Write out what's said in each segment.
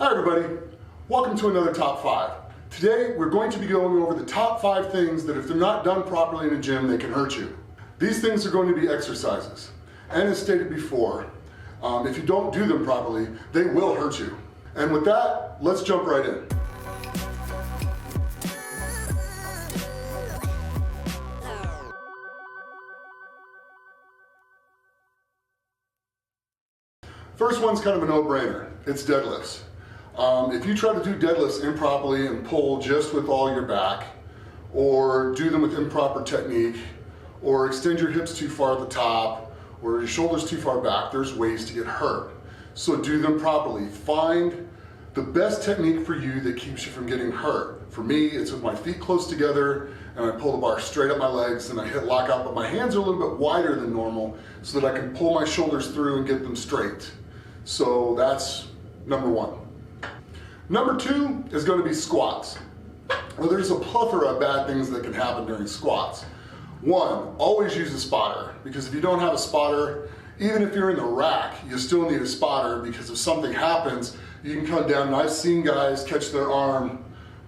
Hi everybody, welcome to another Top 5. Today we're going to be going over the top 5 things that if they're not done properly in a gym, they can hurt you. These things are going to be exercises. And as stated before, if you don't do them properly, they will hurt you. And with that, let's jump right in. First one's kind of a no-brainer. It's deadlifts. If you try to do deadlifts improperly and pull just with all your back, or do them with improper technique, or extend your hips too far at the top, or your shoulders too far back, there's ways to get hurt. So do them properly. Find the best technique for you that keeps you from getting hurt. For me, it's with my feet close together, and I pull the bar straight up my legs, and I hit lockout, but my hands are a little bit wider than normal so that I can pull my shoulders through and get them straight. So that's number one. Number 2 is going to be squats. Well, there's a plethora of bad things that can happen during squats. One, always use a spotter, because if you don't have a spotter, even if you're in the rack, you still need a spotter, because if something happens, you can come down, and I've seen guys catch their arm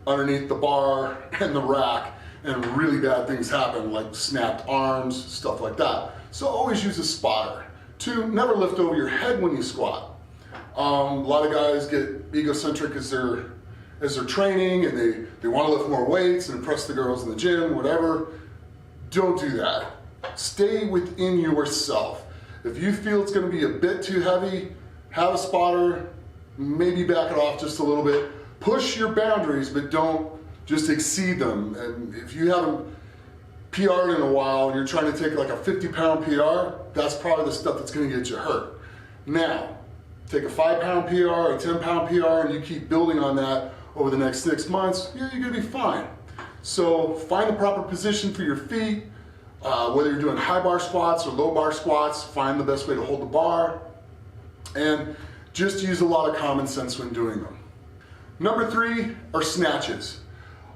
underneath the bar and the rack, and really bad things happen, like snapped arms, stuff like that. So always use a spotter. 2, never lift over your head when you squat. A lot of guys get egocentric as they're training, and they want to lift more weights and impress the girls in the gym, whatever. Don't do that. Stay within yourself. If you feel it's going to be a bit too heavy, have a spotter, maybe back it off just a little bit. Push your boundaries, but don't just exceed them. And if you haven't PR'd in a while and you're trying to take like a 50-pound PR, that's probably the stuff that's going to get you hurt. Now, take a 5-pound PR, a 10-pound PR, and you keep building on that over the next 6 months, you're going to be fine. So find the proper position for your feet, whether you're doing high bar squats or low bar squats, find the best way to hold the bar, and just use a lot of common sense when doing them. Number 3 are snatches.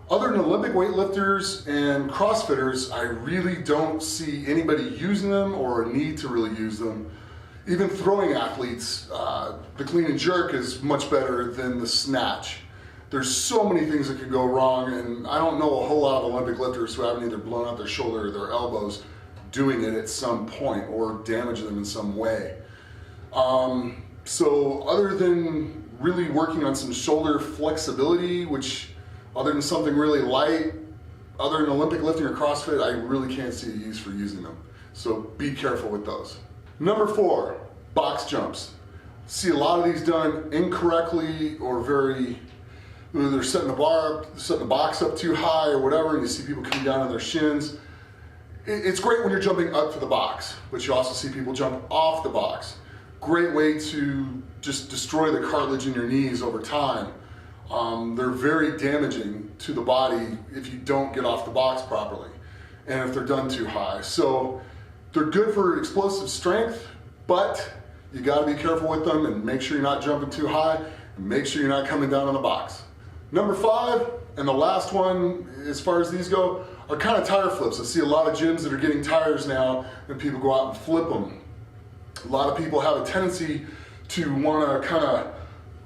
Other than Olympic weightlifters and CrossFitters, I really don't see anybody using them or a need to really use them. Even throwing athletes, the clean and jerk is much better than the snatch. There's so many things that could go wrong, and I don't know a whole lot of Olympic lifters who haven't either blown out their shoulder or their elbows doing it at some point or damaged them in some way. So other than really working on some shoulder flexibility, which other than something really light, other than Olympic lifting or CrossFit, I really can't see a use for using them. So be careful with those. Number 4, box jumps. See a lot of these done incorrectly or they're setting the bar up, setting the box up too high or whatever, and you see people coming down on their shins. It's great when you're jumping up to the box, but you also see people jump off the box. Great way to just destroy the cartilage in your knees over time. They're very damaging to the body if you don't get off the box properly, and if they're done too high. So they're good for explosive strength, but you got to be careful with them and make sure you're not jumping too high, and make sure you're not coming down on the box. Number 5, and the last one as far as these go, are kind of tire flips. I see a lot of gyms that are getting tires now, and people go out and flip them. A lot of people have a tendency to want to kind of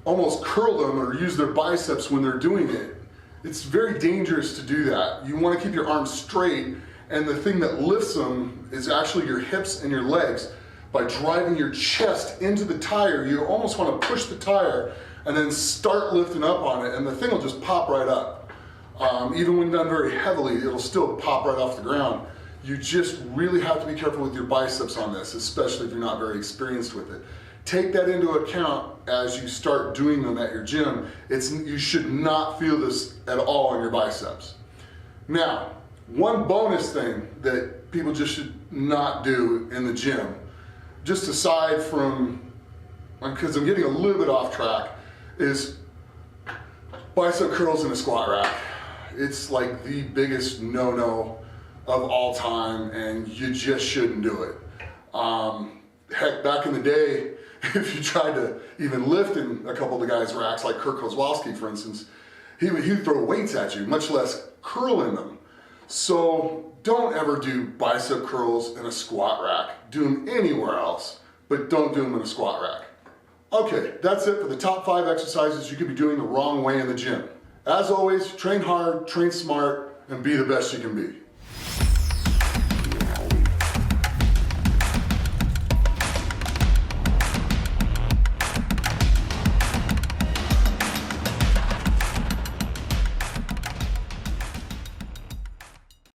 almost curl them or use their biceps when they're doing it. It's very dangerous to do that. You want to keep your arms straight, and the thing that lifts them is actually your hips and your legs. By driving your chest into the tire, you almost want to push the tire and then start lifting up on it, and the thing will just pop right up. Even when done very heavily, it'll still pop right off the ground. You just really have to be careful with your biceps on this, especially if you're not very experienced with it. Take that into account as you start doing them at your gym. You should not feel this at all on your biceps. Now, one bonus thing that people just should not do in the gym, just aside from, because I'm getting a little bit off track, is bicep curls in a squat rack. It's like the biggest no-no of all time, and you just shouldn't do it. Heck, back in the day, if you tried to even lift in a couple of the guys' racks, like Kirk Kozlowski, for instance, he'd throw weights at you, much less curl in them. So don't ever do bicep curls in a squat rack. Do them anywhere else, but don't do them in a squat rack. Okay, that's it for the top 5 exercises you could be doing the wrong way in the gym. As always, train hard, train smart, and be the best you can be.